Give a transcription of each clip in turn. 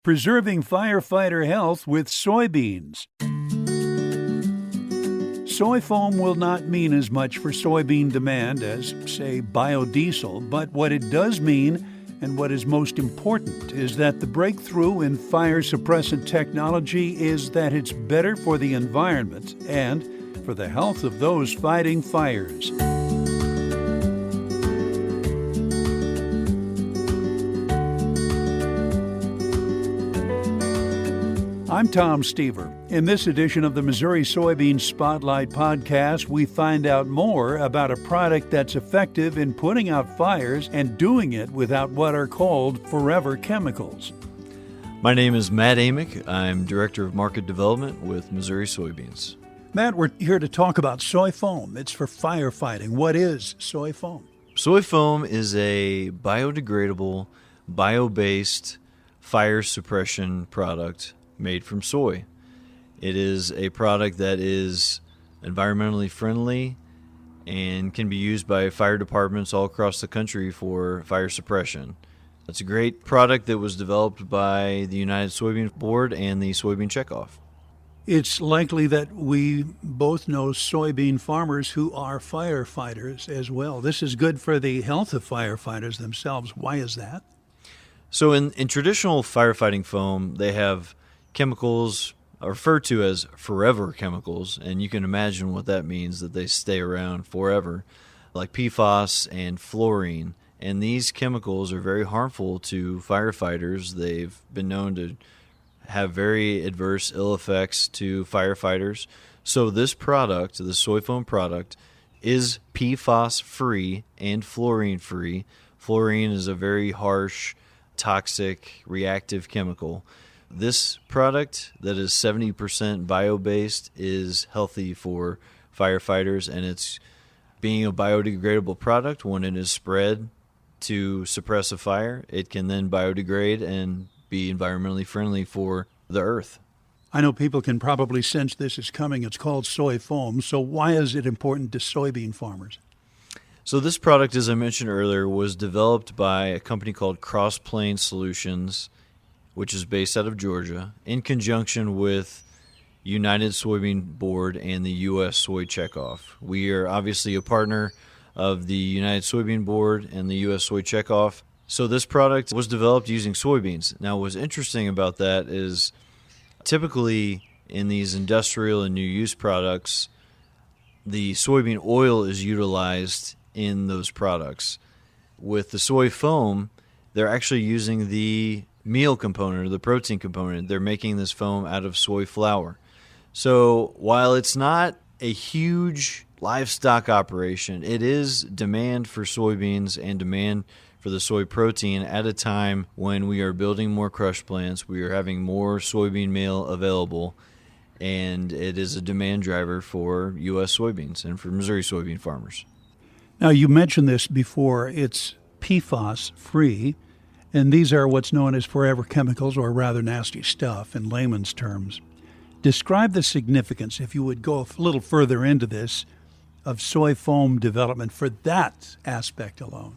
Preserving firefighter health with soybeans. SoyFoam will not mean as much for soybean demand as, say, biodiesel, but what it does mean, and what is most important, is that the breakthrough in fire suppressant technology is that it's better for the environment and for the health of those fighting fires. I'm Tom Stever. In this edition of the Missouri Soybean Spotlight podcast, we find out more about a product that's effective in putting out fires and doing it without what are called forever chemicals. My name is Matt Amick. I'm Director of Market Development with Missouri Soybeans. Matt, we're here to talk about SoyFoam. It's for firefighting. What is SoyFoam? SoyFoam is a biodegradable, bio-based fire suppression product made from soy. It is a product that is environmentally friendly and can be used by fire departments all across the country for fire suppression. It's a great product that was developed by the United Soybean Board and the Soybean Checkoff. It's likely that we both know soybean farmers who are firefighters as well. This is good for the health of firefighters themselves. Why is that? So in traditional firefighting foam, they have chemicals referred to as forever chemicals, and you can imagine what that means, that they stay around forever, like PFAS and fluorine. And these chemicals are very harmful to firefighters. They've been known to have very adverse ill effects to firefighters. So this product, the SoyFoam product, is PFAS-free and fluorine-free. Fluorine is a very harsh, toxic, reactive chemical. This product that is 70% bio-based is healthy for firefighters, and it's being a biodegradable product. When it is spread to suppress a fire, it can then biodegrade and be environmentally friendly for the earth. I know people can probably sense this is coming. It's called SoyFoam. So why is it important to soybean farmers? So this product, as I mentioned earlier, was developed by a company called Cross Plains Solutions, which is based out of Georgia, in conjunction with United Soybean Board and the U.S. Soy Checkoff. We are obviously a partner of the United Soybean Board and the U.S. Soy Checkoff. So this product was developed using soybeans. Now, what's interesting about that is typically in these industrial and new use products, the soybean oil is utilized in those products. With the soy foam, they're actually using the meal component or the protein component. They're making this foam out of soy flour. So while it's not a huge livestock operation, it is demand for soybeans and demand for the soy protein at a time when we are building more crush plants, we are having more soybean meal available, and it is a demand driver for U.S. soybeans and for Missouri soybean farmers. Now, you mentioned this before. It's PFAS-free, and these are what's known as forever chemicals, or rather nasty stuff in layman's terms. Describe the significance, if you would go a little further into this, of soy foam development for that aspect alone.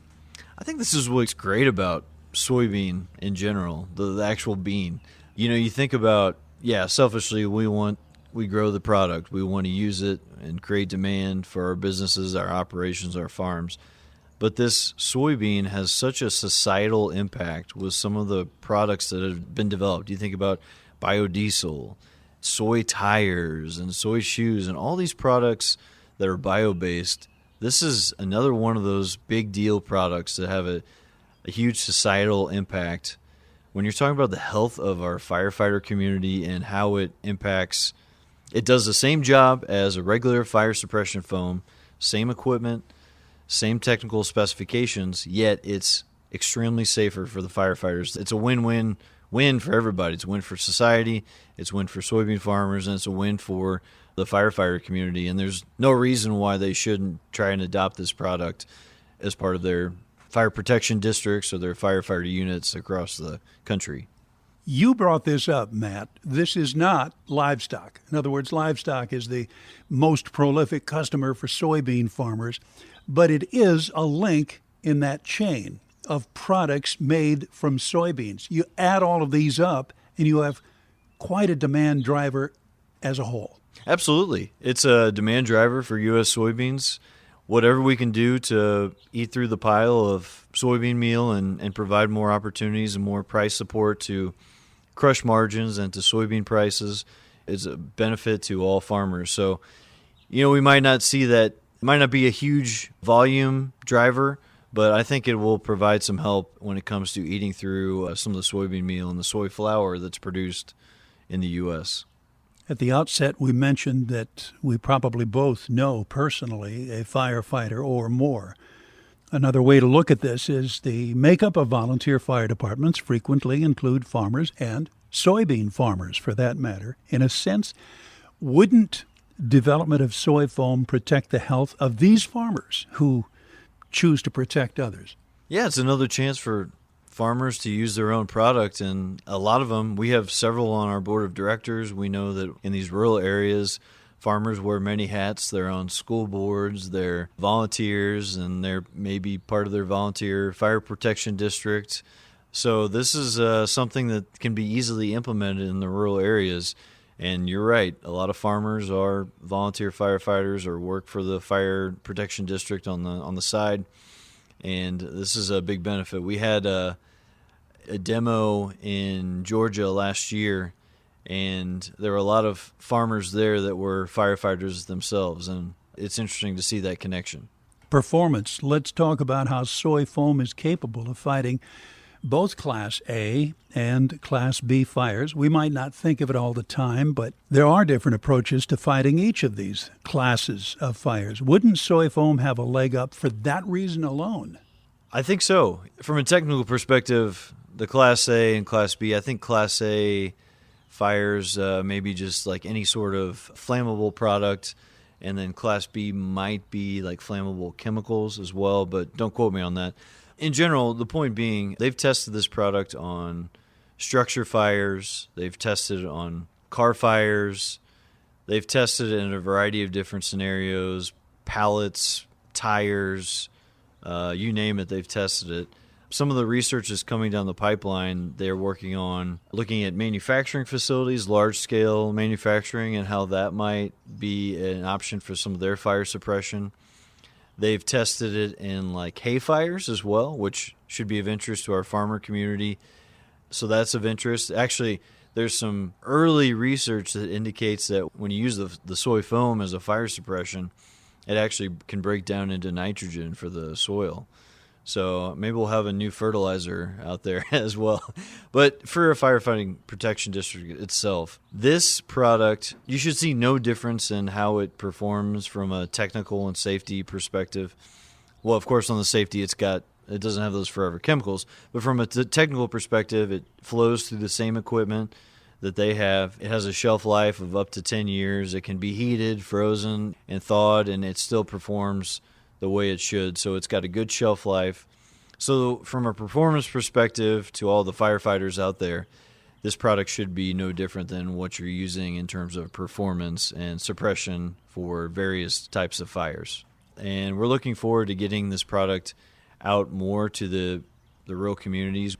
I think this is what's great about soybean in general, the actual bean. You know, you think about, selfishly, we grow the product. We want to use it and create demand for our businesses, our operations, our farms. But this soybean has such a societal impact with some of the products that have been developed. You think about biodiesel, soy tires, and soy shoes, and all these products that are bio-based. This is another one of those big deal products that have a huge societal impact. When you're talking about the health of our firefighter community and how it impacts, it does the same job as a regular fire suppression foam, same equipment, same technical specifications, yet it's extremely safer for the firefighters. It's a win-win-win for everybody. It's a win for society, it's a win for soybean farmers, and it's a win for the firefighter community. And there's no reason why they shouldn't try and adopt this product as part of their fire protection districts or their firefighter units across the country. You brought this up, Matt. This is not livestock. In other words, livestock is the most prolific customer for soybean farmers, but it is a link in that chain. of products made from soybeans. You add all of these up, and you have quite a demand driver as a whole. Absolutely. It's a demand driver for U.S. soybeans. Whatever we can do to eat through the pile of soybean meal and provide more opportunities and more price support to crush margins and to soybean prices is a benefit to all farmers. So, we might not see that, it might not be a huge volume driver, but I think it will provide some help when it comes to eating through some of the soybean meal and the soy flour that's produced in the U.S. At the outset, we mentioned that we probably both know personally a firefighter or more. Another way to look at this is the makeup of volunteer fire departments frequently include farmers and soybean farmers, for that matter. In a sense, wouldn't development of SoyFoam protect the health of these farmers who choose to protect others? Yeah, it's another chance for farmers to use their own product, and a lot of them, we have several on our board of directors. We know that in these rural areas, farmers wear many hats. They're on school boards, they're volunteers, and they're maybe part of their volunteer fire protection district. So this is something that can be easily implemented in the rural areas. And you're right, a lot of farmers are volunteer firefighters or work for the fire protection district on the side. And this is a big benefit. We had a demo in Georgia last year, and there were a lot of farmers there that were firefighters themselves, and it's interesting to see that connection. Performance. Let's talk about how SoyFoam is capable of fighting both Class A and Class B fires. We might not think of it all the time, but there are different approaches to fighting each of these classes of fires. Wouldn't SoyFoam have a leg up for that reason alone? I think so. From a technical perspective, the Class A and Class B, I think Class A fires maybe just like any sort of flammable product, and then Class B might be like flammable chemicals as well, but don't quote me on that. In general, the point being, they've tested this product on structure fires, they've tested it on car fires, they've tested it in a variety of different scenarios, pallets, tires, you name it, they've tested it. Some of the research is coming down the pipeline. They're working on looking at manufacturing facilities, large-scale manufacturing, and how that might be an option for some of their fire suppression. They've tested it in like hay fires as well, which should be of interest to our farmer community. So that's of interest. Actually, there's some early research that indicates that when you use the soy foam as a fire suppression, it actually can break down into nitrogen for the soil. So maybe we'll have a new fertilizer out there as well. But for a firefighting protection district itself, this product, you should see no difference in how it performs from a technical and safety perspective. Well, of course, on the safety, it doesn't have those forever chemicals. But from a technical perspective, it flows through the same equipment that they have. It has a shelf life of up to 10 years. It can be heated, frozen, and thawed, and it still performs the way it should. So it's got a good shelf life. So from a performance perspective to all the firefighters out there, this product should be no different than what you're using in terms of performance and suppression for various types of fires. And we're looking forward to getting this product out more to the rural communities.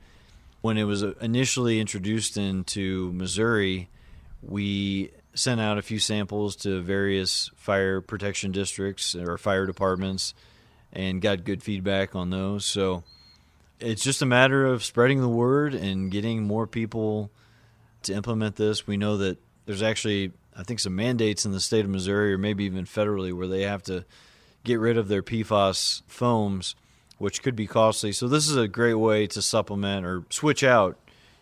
When it was initially introduced into Missouri, we sent out a few samples to various fire protection districts or fire departments and got good feedback on those. So it's just a matter of spreading the word and getting more people to implement this. We know that there's actually, I think, some mandates in the state of Missouri or maybe even federally where they have to get rid of their PFAS foams, which could be costly. So this is a great way to supplement or switch out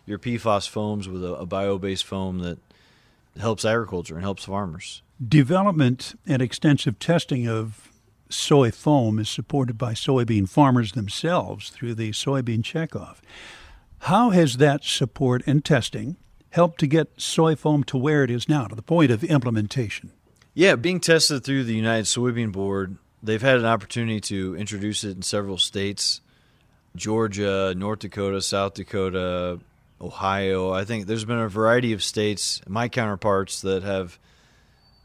your PFAS foams with a bio-based foam that helps agriculture and helps farmers. Development and extensive testing of soy foam is supported by soybean farmers themselves through the Soybean Checkoff. How has that support and testing helped to get soy foam to where it is now, to the point of implementation? Yeah, being tested through the United Soybean Board, they've had an opportunity to introduce it in several states, Georgia, North Dakota, South Dakota, Ohio. I think there's been a variety of states, my counterparts, that have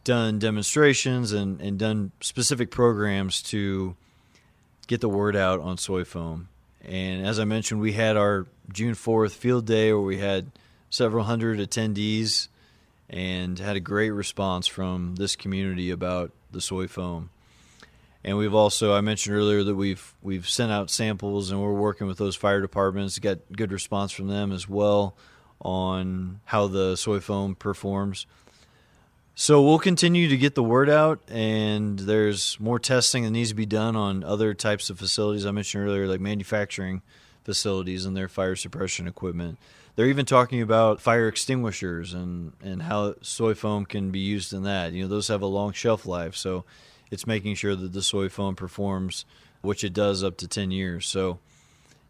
done demonstrations and done specific programs to get the word out on soy foam. And as I mentioned, we had our June 4th field day where we had several hundred attendees and had a great response from this community about the SoyFoam. And we've also, I mentioned earlier that we've sent out samples and we're working with those fire departments, got good response from them as well on how the SoyFoam performs. So we'll continue to get the word out, and there's more testing that needs to be done on other types of facilities I mentioned earlier, like manufacturing facilities and their fire suppression equipment. They're even talking about fire extinguishers and how SoyFoam can be used in that. Those have a long shelf life, so it's making sure that the SoyFoam performs, which it does up to 10 years. So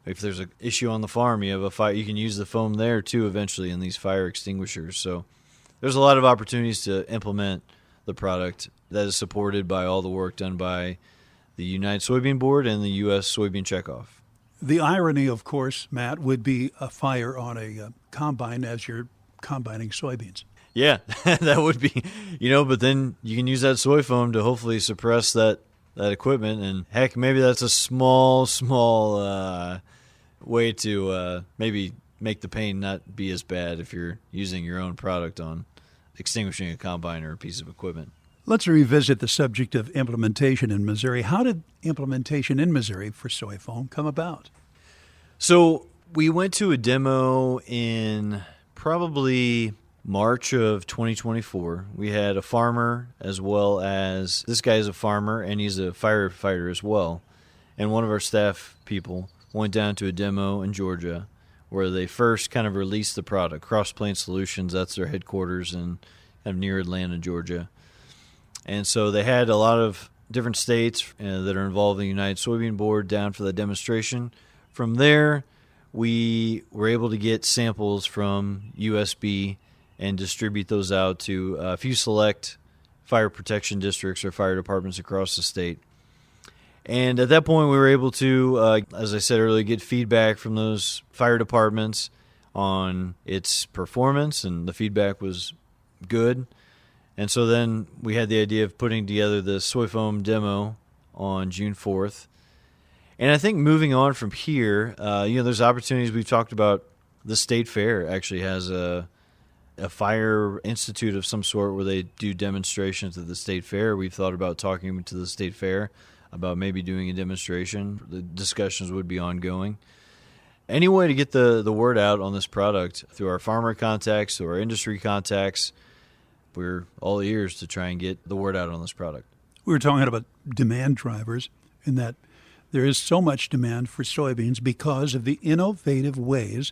if there's an issue on the farm, you have a fire, you can use the foam there too eventually in these fire extinguishers. So there's a lot of opportunities to implement the product that is supported by all the work done by the United Soybean Board and the U.S. Soybean Checkoff. The irony, of course, Matt, would be a fire on a combine as you're combining soybeans. Yeah, that would be, but then you can use that SoyFoam to hopefully suppress that equipment. And heck, maybe that's a small way to maybe make the pain not be as bad if you're using your own product on extinguishing a combine or a piece of equipment. Let's revisit the subject of implementation in Missouri. How did implementation in Missouri for SoyFoam come about? So we went to a demo in probably March of 2024. We had a farmer as well as, this guy is a farmer and he's a firefighter as well. And one of our staff people went down to a demo in Georgia where they first kind of released the product. Cross Plains Solutions, that's their headquarters in kind of near Atlanta, Georgia. And so they had a lot of different states that are involved in the United Soybean Board down for the demonstration. From there, we were able to get samples from USB and distribute those out to a few select fire protection districts or fire departments across the state. And at that point, we were able to, as I said earlier, get feedback from those fire departments on its performance, and the feedback was good. And so then we had the idea of putting together the SoyFoam demo on June 4th. And I think moving on from here, there's opportunities. We've talked about the state fair actually has a fire institute of some sort where they do demonstrations at the state fair. We've thought about talking to the state fair about maybe doing a demonstration. The discussions would be ongoing. Any way to get the word out on this product through our farmer contacts, through our industry contacts, we're all ears to try and get the word out on this product. We were talking about demand drivers, in that there is so much demand for soybeans because of the innovative ways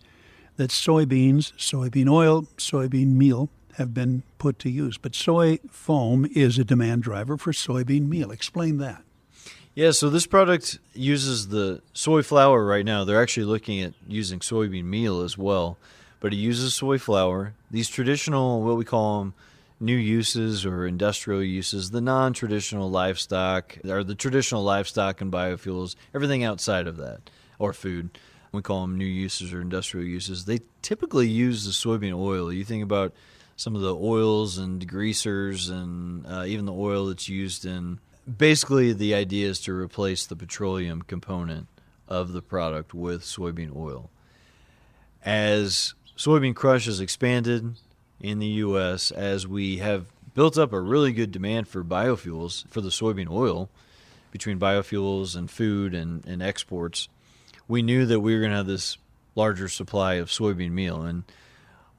that soybeans, soybean oil, soybean meal have been put to use. But SoyFoam is a demand driver for soybean meal. Explain that. Yeah, so this product uses the soy flour right now. They're actually looking at using soybean meal as well, but it uses soy flour. These traditional, what we call them, new uses or industrial uses, the non-traditional livestock, or the traditional livestock and biofuels, everything outside of that, or food. We call them new uses or industrial uses. They typically use the soybean oil. You think about some of the oils and degreasers and even the oil that's used in. Basically, the idea is to replace the petroleum component of the product with soybean oil. As soybean crush has expanded in the U.S., as we have built up a really good demand for biofuels, for the soybean oil, between biofuels and food and exports, we knew that we were going to have this larger supply of soybean meal. And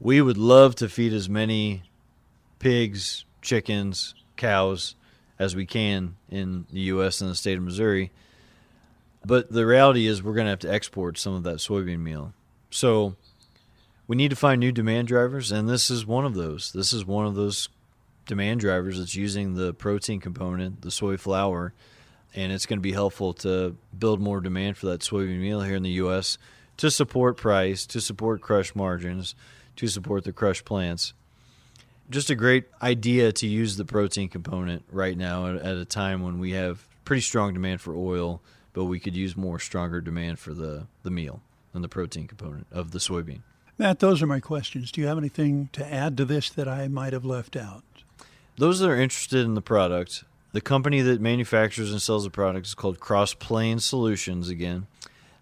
we would love to feed as many pigs, chickens, cows as we can in the U.S. and the state of Missouri. But the reality is we're going to have to export some of that soybean meal. So we need to find new demand drivers, and this is one of those. This is one of those demand drivers that's using the protein component, the soy flour, and it's going to be helpful to build more demand for that soybean meal here in the U.S. to support price, to support crush margins, to support the crush plants. Just a great idea to use the protein component right now at a time when we have pretty strong demand for oil, but we could use more stronger demand for the meal and the protein component of the soybean. Matt, those are my questions. Do you have anything to add to this that I might have left out? Those that are interested in the product, the company that manufactures and sells the product is called Cross Plains Solutions again.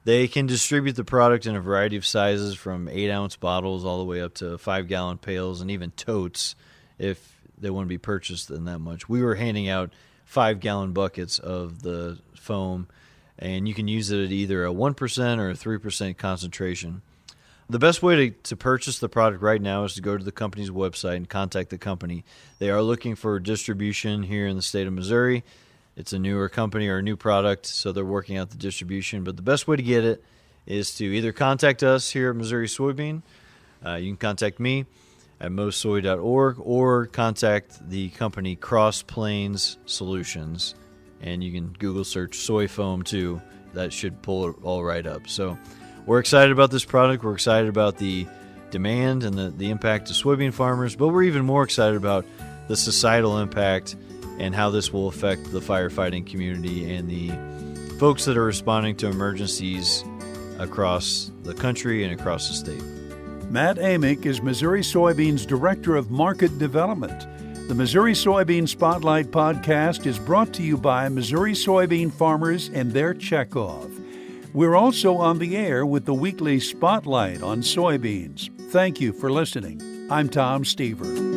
They can distribute the product in a variety of sizes, from 8-ounce bottles all the way up to 5-gallon pails and even totes if they want to be purchased in that much. We were handing out 5-gallon buckets of the foam, and you can use it at either a 1% or a 3% concentration. The best way to purchase the product right now is to go to the company's website and contact the company. They are looking for distribution here in the state of Missouri. It's a newer company or a new product, so they're working out the distribution. But the best way to get it is to either contact us here at Missouri Soybean. You can contact me at mosoy.org or contact the company Cross Plains Solutions. And you can Google search SoyFoam too. That should pull it all right up. So we're excited about this product. We're excited about the demand and the impact to soybean farmers, but we're even more excited about the societal impact and how this will affect the firefighting community and the folks that are responding to emergencies across the country and across the state. Matt Amick is Missouri Soybean's Director of Market Development. The Missouri Soybean Spotlight podcast is brought to you by Missouri soybean farmers and their checkoff. We're also on the air with the weekly Spotlight on soybeans. Thank you for listening. I'm Tom Stever.